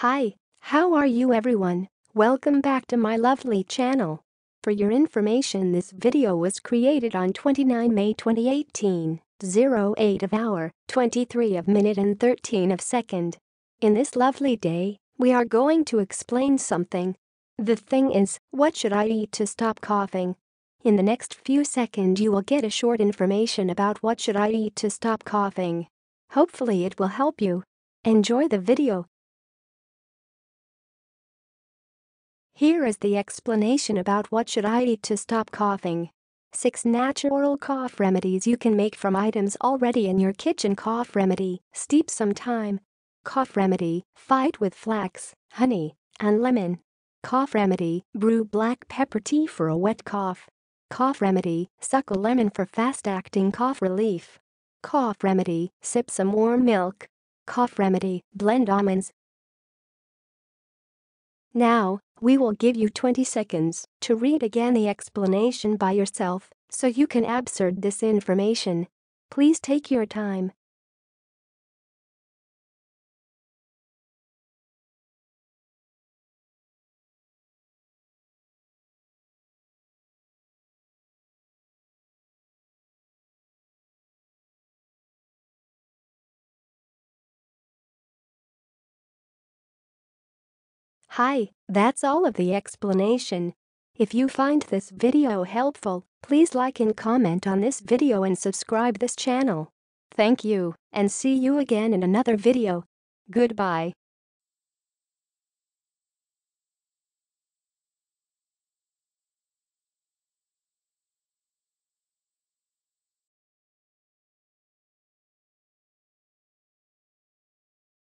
Hi, how are you everyone? Welcome back to my lovely channel. For your information, this video was created on 29 May 2018, 08 of hour, 23 of minute and 13 of second. In this lovely day, we are going to explain something. The thing is, what should I eat to stop coughing? In the next few seconds you will get a short information about what should I eat to stop coughing. Hopefully it will help you. Enjoy the video. Here is the explanation about what should I eat to stop coughing. 6 natural cough remedies you can make from items already in your kitchen. Cough remedy: steep some thyme. Cough remedy: fight with flax, honey, and lemon. Cough remedy: brew black pepper tea for a wet cough. Cough remedy: suck a lemon for fast-acting cough relief. Cough remedy: sip some warm milk. Cough remedy: blend almonds. Now, we will give you 20 seconds to read again the explanation by yourself so you can absorb this information. Please take your time. Hi, that's all of the explanation. If you find this video helpful, please like and comment on this video and subscribe this channel. Thank you, and see you again in another video. Goodbye.